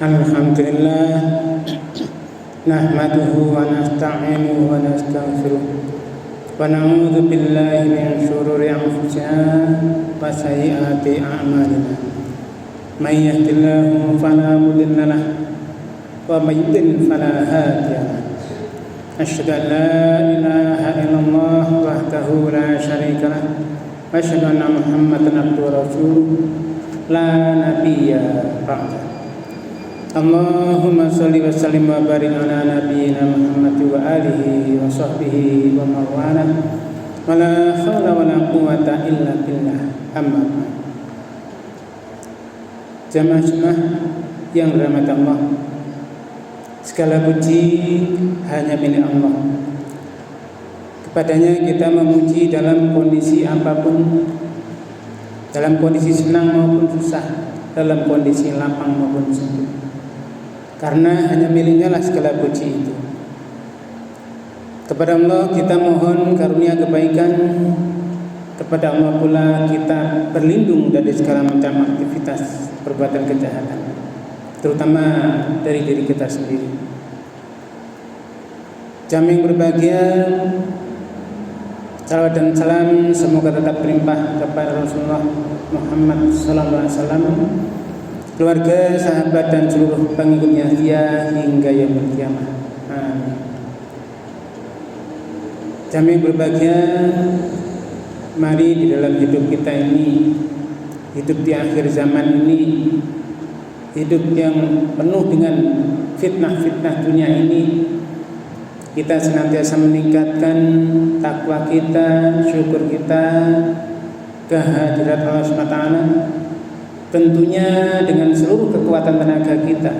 Alhamdulillah nahmaduhu wa nasta'inuhu wa nastaghfiruh wa na'udzu billahi min shururi anfusina wa sayyiati a'malina. May yahdihillahu fala mudilla lahu wa may yudlil fala hadiya lahu. Asyhadu an la ilaha illallah wahdahu la syarika lahu wa asyhadu anna Muhammadan abduhu wa rasuluh la nabiyya ba'da. Allahumma sholli wa sallim wa barik ala nabiyyina Muhammad wa alihi wa sahbihi wa man wala wa la haula wa la quwwata illa billah. Amma ba'd. Jamaah yang dirahmati Allah, segala puji hanya milik Allah. Kepadanya kita memuji dalam kondisi apapun, dalam kondisi senang maupun susah, dalam kondisi lapang maupun sempit. Karena hanya miliknya lah segala puji itu. Kepada Allah kita mohon karunia kebaikan, kepada Allah pula kita berlindung dari segala macam aktivitas perbuatan kejahatan, terutama dari diri kita sendiri. Jamaah yang berbahagia, salawat dan salam semoga tetap berlimpah kepada Rasulullah Muhammad SAW, keluarga, sahabat dan seluruh pengikutnya dia hingga yaumul qiyamah. Amin. Jamaah yang berbahagia, mari di dalam hidup kita ini, hidup di akhir zaman ini, hidup yang penuh dengan fitnah-fitnah dunia ini, kita senantiasa meningkatkan takwa kita, syukur kita kehadirat Allah SWT, tentunya dengan seluruh kekuatan tenaga kita.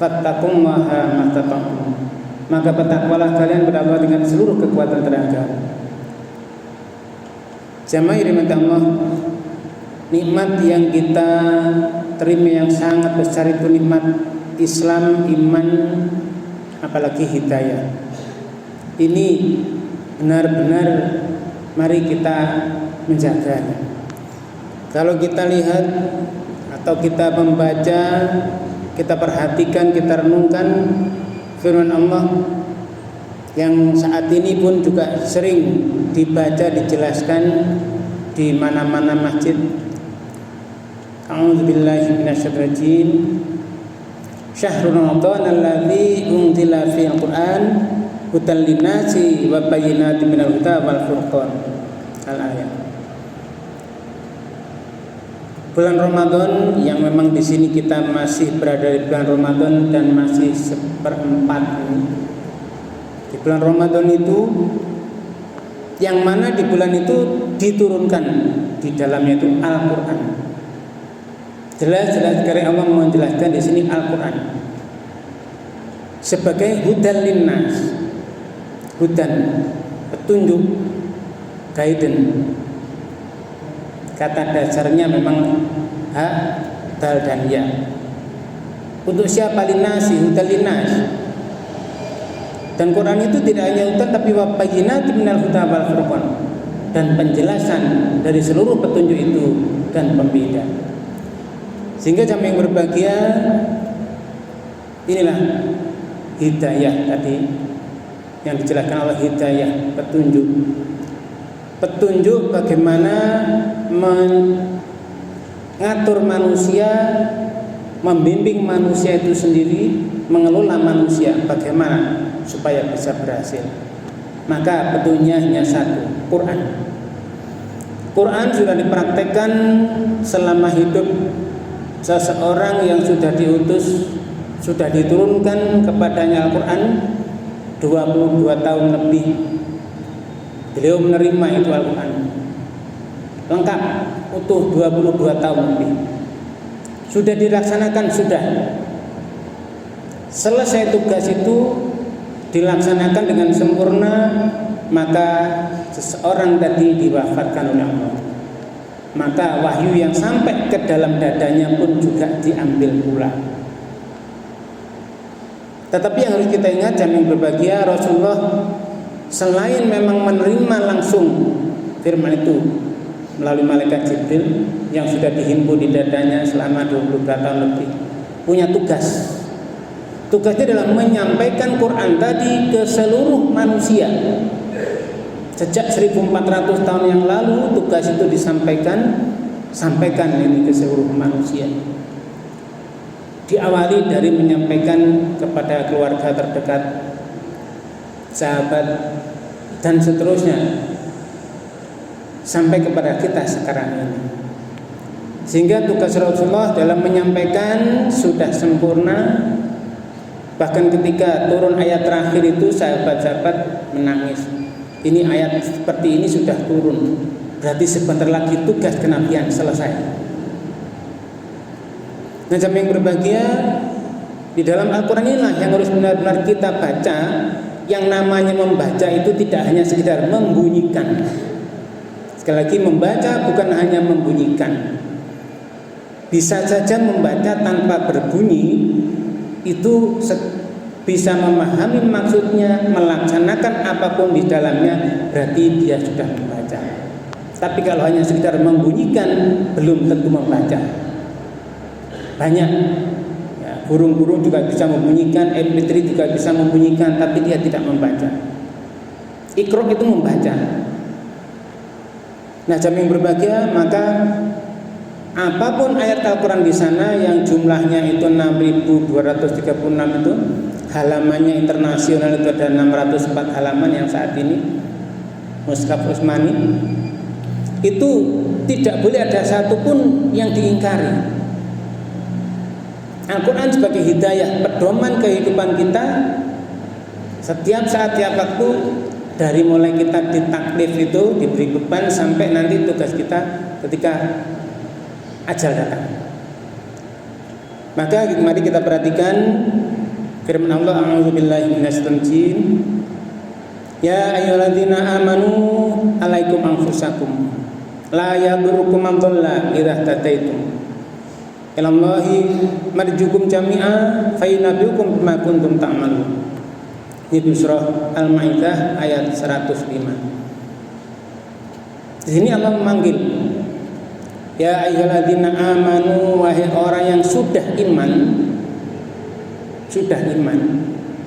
Fattaqullaha mastata'tum, maka bertakwalah kalian kepada Allah dengan seluruh kekuatan tenaga. Jamaah yang dirahmati Allah, nikmat yang kita terima yang sangat besar itu nikmat Islam, iman, apalagi hidayah. Ini benar-benar mari kita menjaganya. Kalau kita lihat atau kita membaca, kita perhatikan, kita renungkan firman Allah yang saat ini pun juga sering dibaca, dijelaskan di mana-mana masjid. A'udzubillahi minasyaitonir rajim. Syahrul Ramadan alladzi unzila fil Qur'an hudan linnasi wa bayyinatin minal huda wal furqan. Al-ayat. Bulan Ramadan yang memang di sini kita masih berada di bulan Ramadan dan masih seperempat ini. Di bulan Ramadan itu, yang mana di bulan itu diturunkan di dalamnya itu Al-Quran. Jelas-jelas karya Allah menjelaskan di sini Al-Quran sebagai hudan linnas, hudan, petunjuk, guidance. Kata dasarnya memang ha, dal dan ya. Untuk siapa? Linasi, hudan linnas. Dan Quran itu tidak hanya hudan tapi wa bayyinatin minal huda wal furqan, dan penjelasan dari seluruh petunjuk itu dan pembeda. Sehingga jamaah yang berbahagia, inilah hidayah tadi yang dijelaskan oleh hidayah, petunjuk. Petunjuk bagaimana mengatur manusia, membimbing manusia itu sendiri, mengelola manusia bagaimana supaya bisa berhasil. Maka petunjuknya hanya satu, Quran. Quran sudah dipraktekkan selama hidup seseorang yang sudah diutus, sudah diturunkan kepadanya Al-Quran 22 tahun lebih. Beliau menerima itu Al-Quran lengkap, utuh 22 tahun lebih. Sudah dilaksanakan, sudah selesai tugas itu dilaksanakan dengan sempurna, maka seseorang tadi diwafatkan oleh Allah. Maka wahyu yang sampai ke dalam dadanya pun juga diambil pula. Tetapi yang harus kita ingat, jamaah yang berbahagia, Rasulullah selain memang menerima langsung firman itu melalui malaikat Jibril yang sudah dihimpun di dadanya selama 22 tahun lebih, punya tugas. Tugasnya adalah menyampaikan Quran tadi ke seluruh manusia. Sejak 1400 tahun yang lalu tugas itu sampaikan ini ke seluruh manusia. Diawali dari menyampaikan kepada keluarga terdekat, sahabat, dan seterusnya sampai kepada kita sekarang ini. Sehingga tugas Rasulullah dalam menyampaikan sudah sempurna. Bahkan ketika turun ayat terakhir itu sahabat-sahabat menangis. Ini ayat seperti ini sudah turun, berarti sebentar lagi tugas kenabian selesai. Nah, jamaah yang berbahagia, di dalam Al-Quran inilah yang harus benar-benar kita baca. Yang namanya membaca itu tidak hanya sekedar membunyikan. Sekali lagi, membaca bukan hanya membunyikan. Bisa saja membaca tanpa berbunyi, itu bisa memahami maksudnya, melaksanakan apapun di dalamnya, berarti dia sudah membaca. Tapi kalau hanya sekedar membunyikan, belum tentu membaca. Banyak ya, burung-burung juga bisa membunyikan, MP3 juga bisa membunyikan, tapi dia tidak membaca. Iqra itu membaca. Nah, jamaah yang berbahagia, maka apapun ayat Al-Quran di sana yang jumlahnya itu 6.236 itu, halamannya internasional itu ada 604 halaman yang saat ini Mushaf Utsmani, itu tidak boleh ada satupun yang diingkari. Al-Quran sebagai hidayah, pedoman kehidupan kita setiap saat, tiap waktu, dari mulai kita ditaklif itu, diberi beban, sampai nanti tugas kita ketika ajal datang. Maka mari kita perhatikan firman Allah, a'udzubillahi minasyaitonir. Ya ayyuhalladzina amanu alaikum anfusakum la yadurrukum man dhalla idza tadaitum ilallahi marjukum jami'a fa yunabbiukum bima kuntum ta'malun. Itu surah Al-Maidah ayat 105. Di sini Allah memanggil, ya ayyuhalladzina amanu, wahai orang yang sudah iman. Sudah iman,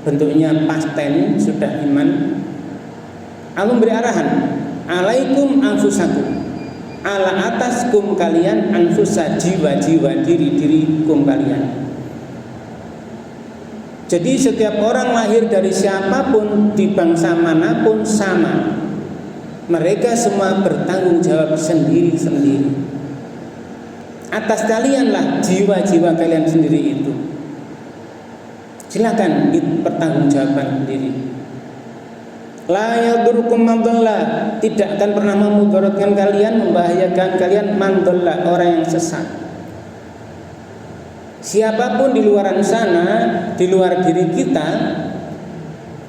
bentuknya past tense, sudah iman. Allah beri arahan, alaikum anfusakum, ala ataskum kalian, anfusa jiwa-jiwa, diri-dirikum kalian. Jadi setiap orang lahir dari siapapun, di bangsa manapun sama. Mereka semua bertanggung jawab sendiri-sendiri. Atas kalianlah jiwa-jiwa kalian sendiri itu. Silakan dipertanggungjawabkan sendiri. La yadurrukum man dhalla, tidak akan pernah memudaratkan kalian, membahayakan kalian, man dhalla, orang yang sesat. Siapapun di luar sana, di luar diri kita,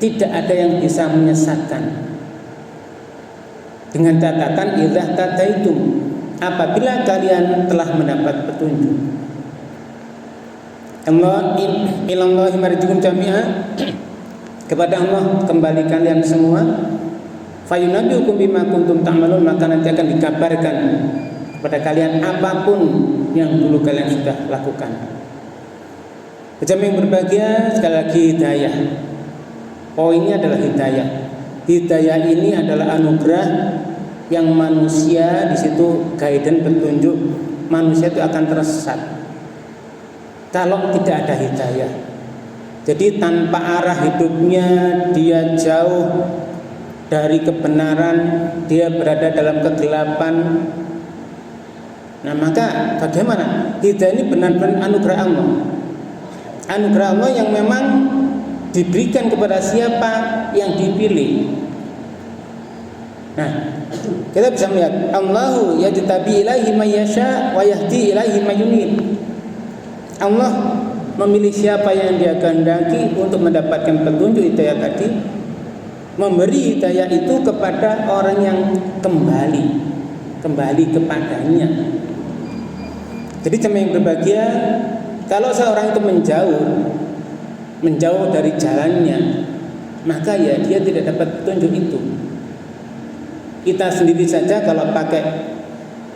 tidak ada yang bisa menyesatkan. Dengan catatan idza tadaitum, apabila kalian telah mendapat petunjuk. Allah ilallahi marji'ukum jami'a, kepada Allah kembali kalian semua. Fayunabbiukum bima kuntum ta'malun, maka nanti akan dikabarkan kepada kalian apapun yang dulu kalian sudah lakukan. Jamaah yang berbahagia, sekali lagi hidayah. Poinnya adalah hidayah. Hidayah ini adalah anugerah yang manusia di situ guidance, petunjuk, manusia itu akan tersesat kalau tidak ada hidayah. Jadi tanpa arah hidupnya, dia jauh dari kebenaran, dia berada dalam kegelapan. Nah, maka bagaimana? Hidayah ini benar-benar anugerah Allah. Anugerah Allah yang memang diberikan kepada siapa yang dipilih. Nah, kita bisa melihat Allahu yajtabi ilaihi may yasha wa yahdi ilaihi may yunib. Allah memilih siapa yang dia kehendaki untuk mendapatkan petunjuk hidayah tadi, memberi hidayah itu kepada orang yang kembali kepadanya. Jadi jemaah yang berbahagia, kalau seorang itu menjauh dari jalannya, maka ya dia tidak dapat petunjuk itu. Kita sendiri saja kalau pakai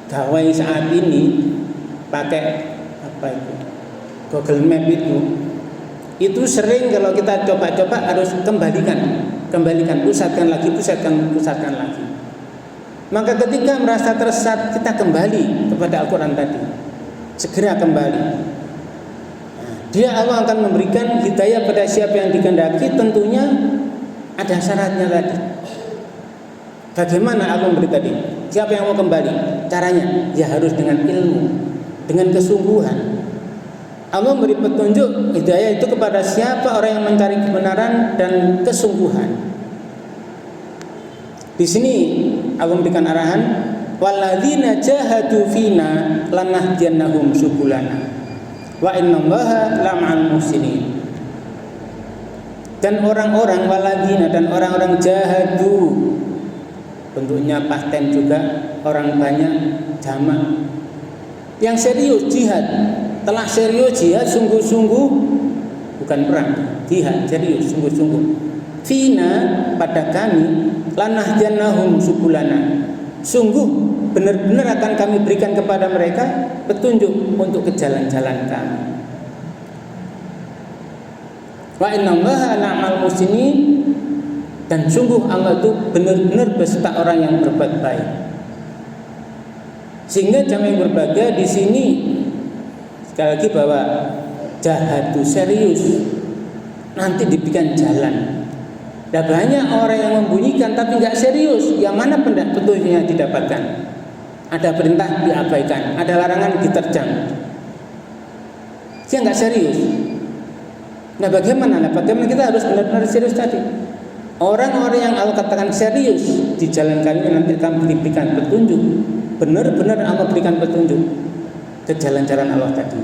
gawai saat ini, pakai apa itu, Google Map itu sering kalau kita coba-coba harus kembalikan, pusatkan lagi. Maka ketika merasa tersesat, kita kembali kepada Al-Quran tadi, segera kembali. Dia Allah akan memberikan hidayah pada siapa yang dikehendaki, tentunya ada syaratnya tadi. Bagaimana Allah memberi tadi? Siapa yang mau kembali? Caranya ya harus dengan ilmu, dengan kesungguhan. Allah memberi petunjuk hidayah itu kepada siapa orang yang mencari kebenaran dan kesungguhan. Di sini Allah memberikan arahan, walladzina jahadu fina lanahdiyannahum subulana wa innallaha lama'al muhsinin. Dan orang-orang walladzina dan orang-orang jahadu, bentuknya pasten juga, orang banyak jamak, yang serius jihad. Telah serius jihad sungguh-sungguh, bukan perang, jihad serius sungguh-sungguh. Fina pada kami, lanahdiyannahum subulana, sungguh benar-benar akan kami berikan kepada mereka petunjuk untuk ke jalan-jalan kami. Wa innallaha la'al muhsinin, dan sungguh Allah itu benar-benar beserta orang yang berbuat baik. Sehingga jamaah yang berbahagia di sini sekali lagi bahwa jahadu serius, nanti diberikan jalan. Dan banyak orang yang membunyikan tapi nggak serius, yang mana petunjuknya didapatkan? Ada perintah diabaikan, ada larangan diterjang. Dia nggak serius. Nah bagaimana? Kita harus benar-benar serius tadi. Orang-orang yang Allah katakan serius di jalan kami nanti akan diberikan petunjuk. Benar-benar Allah berikan petunjuk ke jalan-jalan Allah tadi.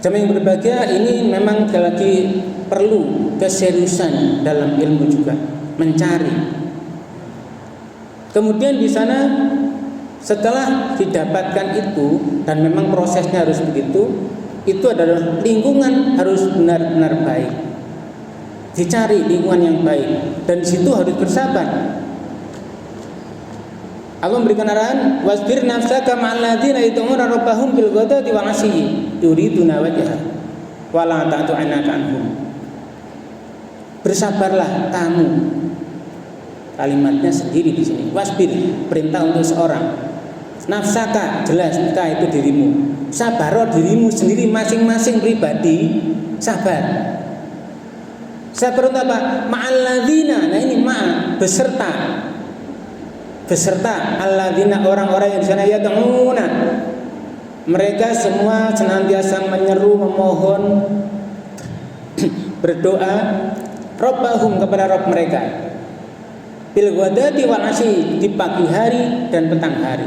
Jamaah yang berbahagia, ini memang lagi perlu keseriusan dalam ilmu juga, mencari. Kemudian di sana setelah didapatkan itu, dan memang prosesnya harus begitu, itu adalah lingkungan harus benar-benar baik. Dicari lingkungan yang baik, dan di situ harus bersabar. Allah memberikan arahan, wasbir nafsaka ma'al ladzina yad'una rabbahum bil ghadati wal 'ashyi yuriduna wajha wa la ta'tu 'anaka anhum. Bersabarlah kamu. Kalimatnya sendiri di sini. Wasbir, perintah untuk seorang. Nafsaka, jelas kita itu dirimu. Sabar dirimu sendiri masing-masing pribadi, sabar. Sabar untuk apa? Ma'al ladzina. Nah ini ma'a, beserta alladzina, orang-orang yang di sana yad'una, mereka semua senantiasa menyeru, memohon, berdoa rabbahum, kepada Rabb mereka, bil ghadati wal 'ashyi, di pagi hari dan petang hari.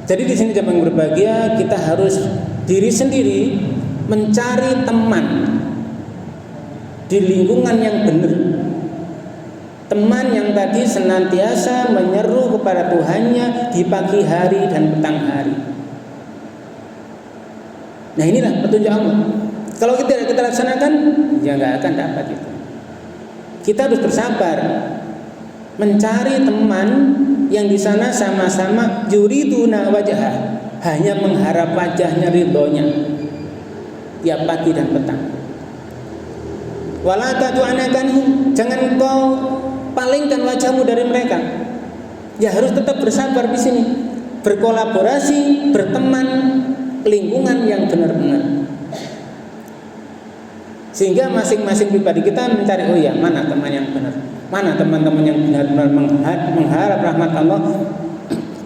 Jadi di sini jamaah yang berbahagia, kita harus diri sendiri mencari teman di lingkungan yang benar. Teman yang tadi senantiasa menyeru kepada Tuhannya di pagi hari dan petang hari. Nah inilah petunjuk Allah. Kalau kita laksanakan, ya nggak akan dapat itu. Kita harus bersabar mencari teman yang di sana sama-sama yuriduna wajhah, hanya mengharap wajahnya, ridhonya, tiap pagi dan petang. Wala ta'tu anakanhum, jangan kau palingkan wajahmu dari mereka. Ya harus tetap bersabar di sini, berkolaborasi, berteman, lingkungan yang benar-benar. Sehingga masing-masing pribadi kita mencari, oh ya, mana teman yang benar, mana teman-teman yang benar-benar mengharap rahmat Allah,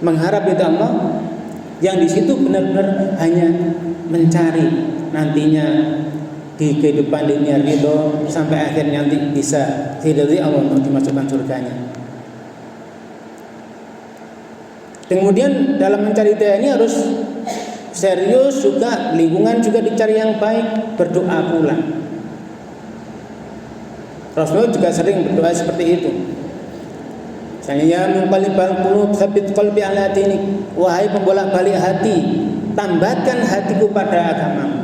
mengharap ridha Allah, yang di situ benar-benar hanya mencari nantinya di kehidupan dunia ridho sampai akhirnya nanti bisa diridhoi Allah untuk dimasukkan surganya. Kemudian dalam mencari hidayah ini harus serius juga, lingkungan juga dicari yang baik, berdoa pula. Rasulullah juga sering berdoa seperti itu. Misalnya, ya muqallibal qulub tsabbit qalbi ala dinik, wahai pembolak-balik hati, tambahkan hatiku pada agamamu.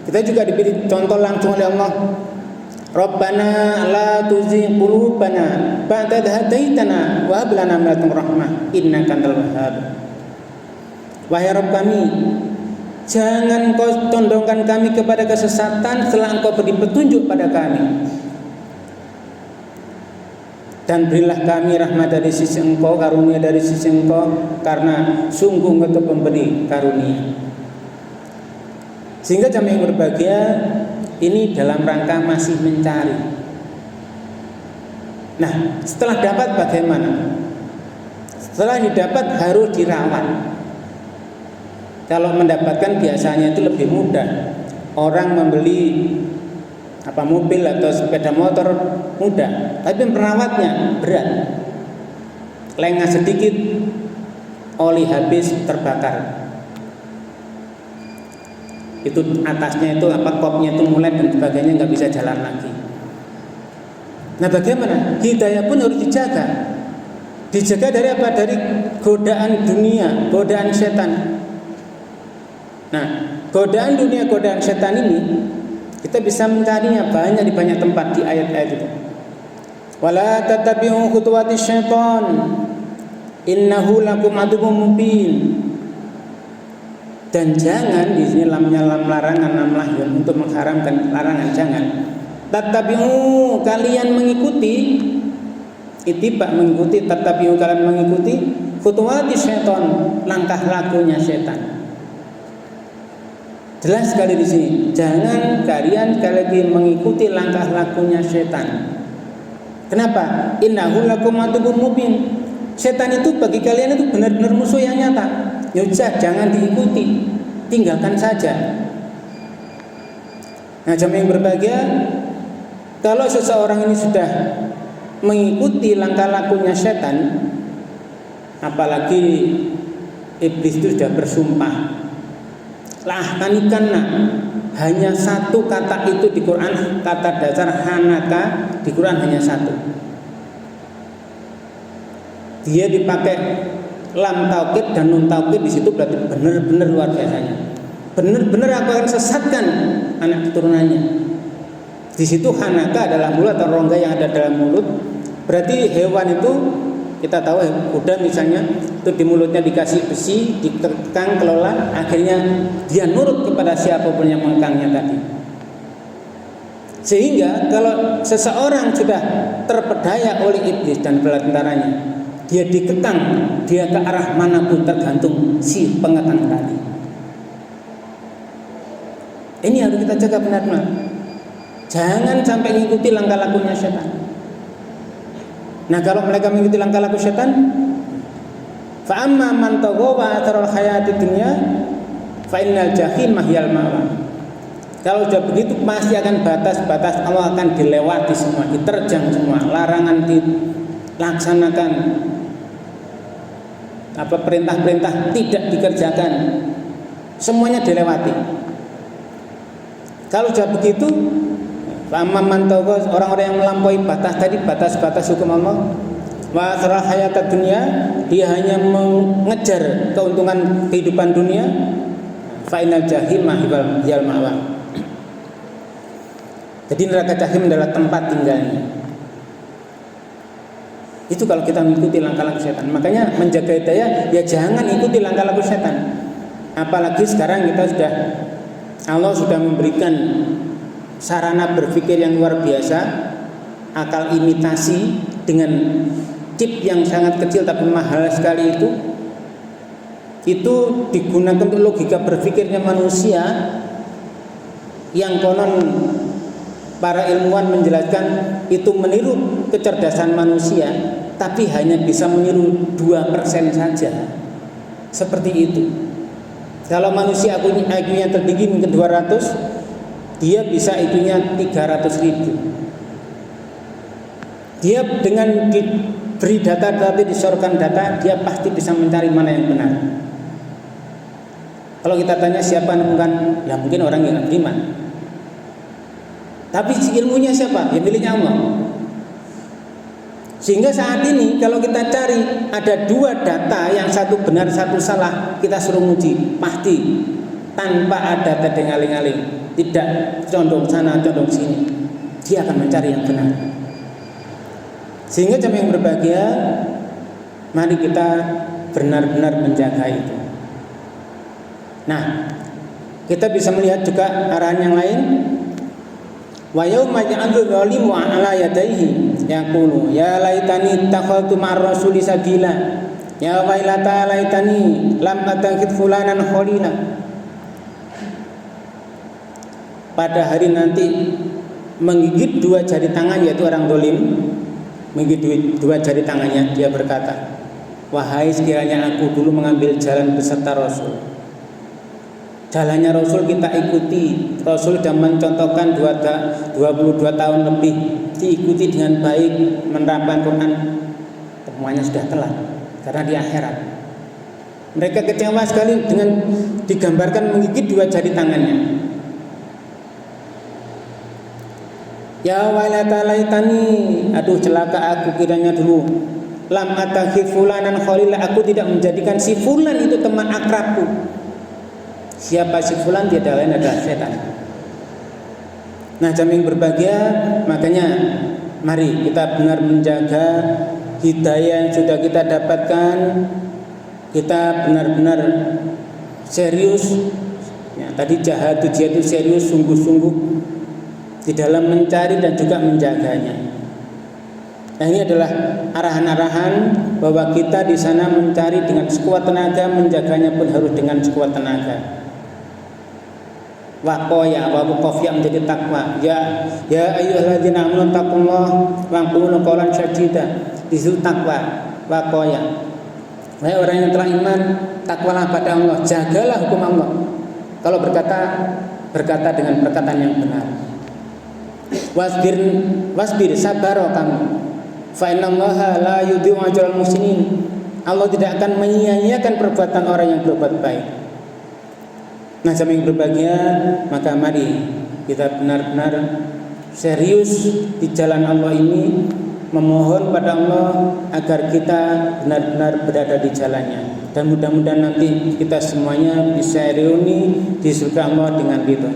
Kita juga diberi contoh langsung oleh Allah. Rabbana la tuzigh qulubana ba'da idh hadaitana wa hab lana min ladunka rahmah innaka antal wahhab. Wahai Rabb kami, jangan kau condongkan kami kepada kesesatan setelah engkau beri petunjuk pada kami. Dan berilah kami rahmat dari sisi engkau, karunia dari sisi engkau, karena sungguh engkau pemberi karunia. Sehingga jamaah yang berbahagia, ini dalam rangka masih mencari. Nah, setelah dapat bagaimana? Setelah didapat harus dirawat. Kalau mendapatkan biasanya itu lebih mudah. Orang membeli mobil atau sepeda motor mudah, tapi perawatnya berat. Lengah sedikit, oli habis, terbakar. Itu atasnya itu kopnya itu mulai dan sebagainya, nggak bisa jalan lagi. Nah, bagaimana? Hidayah pun harus dijaga. Dijaga dari apa? Dari godaan dunia, godaan setan. Nah, godaan dunia, godaan setan ini kita bisa mencarinya banyak di banyak tempat di ayat-ayat itu. Wala tattabi'u khutuwatis syaitan innahu lakum aduwwum mubin. Dan jangan, di sini lamnya lam larangan, lam lahyun, untuk mengharamkan larangan, jangan. Tattabi'u, kalian mengikuti, ittiba mengikuti, tattabi'u kalian mengikuti khutuwati syaitan, langkah lakunya setan. Jelas sekali di sini, jangan kalian lagi mengikuti langkah lakunya setan. Kenapa? Innahu lakum aduwwum mubin. Setan itu bagi kalian itu benar-benar musuh yang nyata. Yaudah, jangan diikuti, tinggalkan saja. Nah, jamaah yang berbahagia, kalau seseorang ini sudah mengikuti langkah lakunya setan, apalagi iblis itu sudah bersumpah, lah kanikanna, hanya satu kata itu di Quran, kata dasar hanaka di Quran hanya satu. Dia dipakai lam taukid dan nun taukid di situ, berarti benar-benar luar biasanya. Benar-benar aku akan sesatkan anak keturunannya. Di situ hanaka adalah mulut atau rongga yang ada dalam mulut. Berarti hewan itu kita tahu kuda misalnya itu di mulutnya dikasih besi, dikekang, kelola, akhirnya dia nurut kepada siapapun yang mengekangnya tadi. Sehingga kalau seseorang sudah terpedaya oleh iblis dan bala tentaranya, dia dikekang, dia ke arah manapun tergantung si pengekang tadi. Ini harus kita jaga benar-benar. Jangan sampai mengikuti langkah lakunya setan. Nah, kalau mereka mengikuti langkah laku setan, fa amma man taghaw wa atharul hayati dunya fa innal jahim mahyal ma'wa. Kalau sudah begitu pasti akan batas-batas Allah akan dilewati semua, diterjang semua, larangan dilaksanakan, perintah-perintah tidak dikerjakan, semuanya dilewati. Kalau sudah begitu, orang-orang yang melampaui batas tadi, batas-batas hukum Allah, wa asral hayatad dunya, dia hanya mengejar keuntungan kehidupan dunia, fa inal jahim mahyal ma'wa. Jadi neraka jahim adalah tempat tinggalnya. Itu kalau kita mengikuti langkah laku setan. Makanya menjaga hidayah, ya jangan ikuti langkah laku setan. Apalagi sekarang Allah sudah memberikan sarana berpikir yang luar biasa, akal imitasi dengan chip yang sangat kecil tapi mahal sekali itu digunakan untuk logika berpikirnya manusia yang konon para ilmuwan menjelaskan itu meniru kecerdasan manusia, tapi hanya bisa meniru 2% saja. Seperti itu. Kalau manusia IQ-nya tertinggi mungkin 200, dia bisa IQ-nya 300.000. Dia dengan diberi data-data, disorkan data, dia pasti bisa mencari mana yang benar. Kalau kita tanya siapa menemukan, ya mungkin orang yang beriman. Tapi ilmunya siapa? Ya miliknya Allah. Sehingga saat ini kalau kita cari ada 2 data, yang satu benar satu salah, kita suruh uji, pasti tanpa ada tedeng aling-aling, tidak condong sana condong sini. dia akan mencari yang benar. Sehingga jemaah yang berbahagia, mari kita benar-benar menjaga itu. Nah, kita bisa melihat juga arahan yang lain. Wa yauma ya'dhu dzalimu 'ala yadayhi yaqulu ya laitani ittakhadtu ma'ar rasuli sabila ya wailata laitani lam attakhidh fulanan khalila. Pada hari nanti menggigit dua jari tangan, yaitu orang zalim menggigit dua jari tangannya, dia berkata, wahai sekiranya aku dulu mengambil jalan beserta Rasul. Jalannya Rasul kita ikuti. Rasul sudah mencontohkan 22 tahun lebih, diikuti dengan baik, menerapkan Quran. Semuanya sudah telat karena di akhirat. Mereka kecewa sekali dengan digambarkan menggigit dua jari tangannya. Ya wailata laitani, aduh celaka aku kiranya dulu lam atakhidh fulanan khalila, aku tidak menjadikan si fulan itu teman akrabku. Siapa si fulan? Tidak lain adalah setan. Nah, jamaah yang berbahagia, makanya mari kita benar menjaga hidayah yang sudah kita dapatkan. Kita benar-benar serius. Ya, tadi jihad itu serius, sungguh-sungguh di dalam mencari dan juga menjaganya. Nah, ini adalah arahan-arahan bahwa kita di sana mencari dengan sekuat tenaga, menjaganya pun harus dengan sekuat tenaga. Waqoya wa wuqafya menjadi takwa. Ya ayyuhalladzina amanu taqullaha wa qulu qawlan sadida. Di situ takwa, waqoya. Wahai orang yang telah iman, takwalah pada Allah, jagalah hukum Allah. Kalau berkata dengan perkataan yang benar. Wasbir sabar kamu. Fa innallaha la yudhi'u ajral muhsinin. Allah tidak akan menyia-nyiakan perbuatan orang yang berbuat baik. Nah, jamaah yang berbahagia, maka mari kita benar-benar serius di jalan Allah ini, memohon pada Allah agar kita benar-benar berada di jalannya. Dan mudah-mudahan nanti kita semuanya bisa reuni di surga Allah dengan ridho.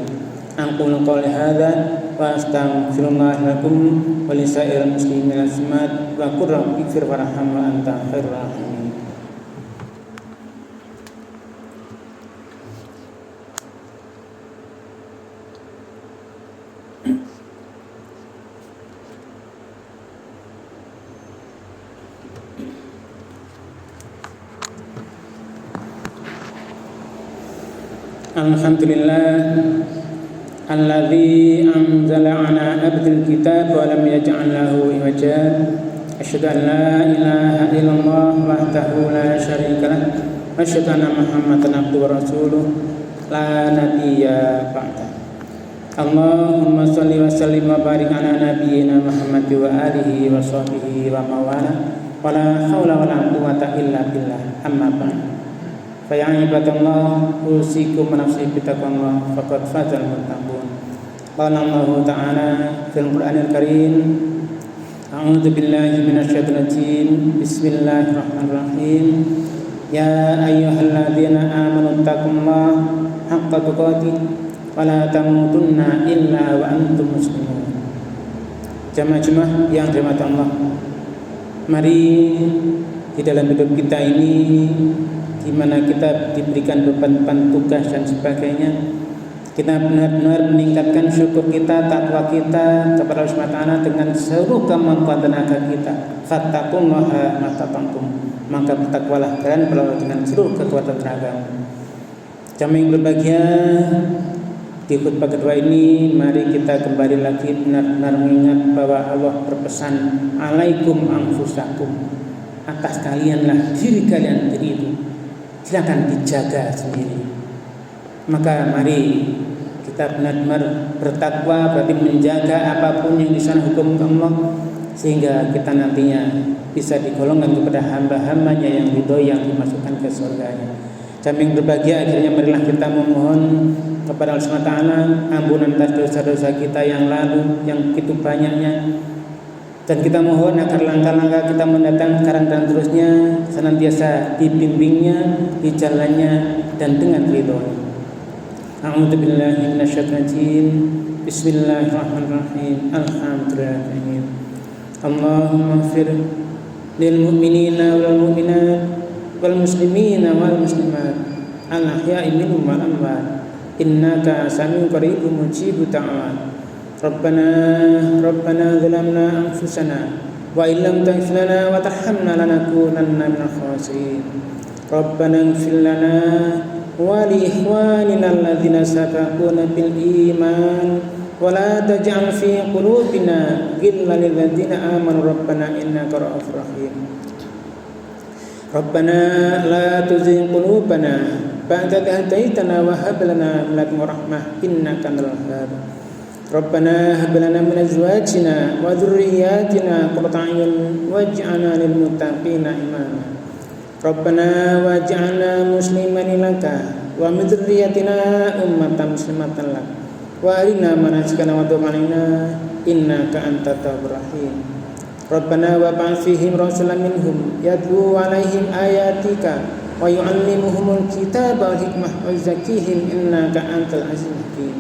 Aqulu qouli hadza wa astaghfirullah lakum wa lisairil muslimin asmat wa qur rabbighfir warham wa anta khairur rahimin. Alhamdulillah alladzi anzala ala abdil kitab wa lam yaj'al lahu iwaja. Asyhadu an la ilaha illallah wahdahu la syarika lah wa asyhadu anna Muhammadan abduhu wa rasuluh la nabiyya ba'da. Allahumma shalli wa sallim wa barik ala nabiyyina Muhammad wa alihi wa sahbihi wa mawala wa la haula wa la quwwata illa billah. Amma ba'd. Fa ya ibadallah usikum nafsi bitaqwallah faqad fazal muttaqun. Qala Allah ta'ala fil Qur'anil Karim, a'udzu billahi minasyaitonir rajim. Bismillahirrahmanirrahim. Ya ayyuhalladzina amanu taqullaha haqqa tuqatih wa la tamutunna illa wa antum muslimun. Jamaah-jamaah yang dirahmati Allah, mari di dalam hidup kita ini, di mana kita diberikan beban tugas dan sebagainya, kita benar-benar meningkatkan syukur kita, takwa kita kepada Allah SWT dengan seluruh kemampuan tenaga kita. Fattaqullaha mastata'tum, maka bertakwalah kalian dengan seluruh kekuatan tenaga. Jamaah yang berbahagia, di khutbah kedua ini mari kita kembali lagi benar-benar mengingat bahwa Allah berpesan, alaikum anfusakum, atas kalianlah diri kalian sendiri itu, silakan dijaga sendiri. Maka mari kita benar-benar bertakwa, berarti menjaga apapun yang di sana hukum Allah, sehingga kita nantinya bisa digolongkan kepada hamba-hambanya yang ridho, yang dimasukkan ke surganya. Jamaah yang berbahagia, akhirnya marilah kita memohon kepada Allah SWT ampunan atas dosa-dosa kita yang lalu, yang begitu banyaknya. Dan kita mohon agar langkah-langkah kita mendatang sekarang dan terusnya senantiasa dibimbingnya, di jalannya, dan dengan ridhonya. A'udzu billahi minasyaitonir rajim. Bismillahirrahmanirrahim. Alhamdulillahirrahmanirrahim. Allahumma ighfir lil mu'minina wal mu'minat wal muslimina wal muslimat al ahya'i minhum wal amwat innaka sami'un qaribun mujibud da'wat. Rabbana zalamna anfusana wa illam taghfir lana wa tarhamna lanakunanna minal khasirin. Rabbana ighfir lana wa li ikhwanina alladhina sabaquna bil iman wa la taj'al fi qulubina ghillan lil ladzina amanu rabbana innaka ra'ufur rahim. Rabbana la tuzigh qulubana ba'da idh hadaytana wa hab lana min ladunka rahmah innaka antal wahhab. Rabbana hab lana min azwajina wa dhurriyyatina qurrata a'yun waj'alna lil muttaqina imama. Rabbana waj'alna muslimin laka wa min dhurriyyatina ummatan muslimatan lak wa arina manasikana wa tub 'alaina innaka antat tawwabur rahim. Rabbana wa ba'ath fihim rasulan minhum yatlu 'alaihim ayatika wa yu'allimuhumul kitaba wal hikmah wa yuzakkihim innaka antal azizul hakim.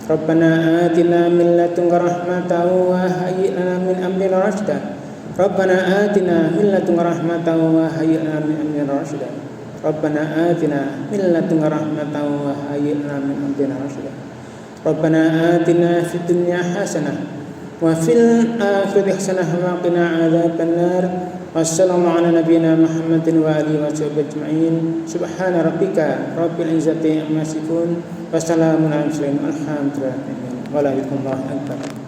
Rabbana atina min ladunka rahmatan wa hayyi' lana min amrina rashada. Rabbana atina min ladunka rahmatan wa hayyi' lana min amrina rashada. Rabbana atina min ladunka rahmatan wa hayyi' lana min amrina rashada. Rabbana atina fid dunya hasanah wa fil akhirati hasanah wa qina adzabannar. Wassalamu ala nabiyyina Muhammadin wa alihi wa sahbihi ajma'in. Subhana rabbika rabbil izzati amma yasifun wa salamun alal mursalin. Alhamdulillah. Wallahu akbar.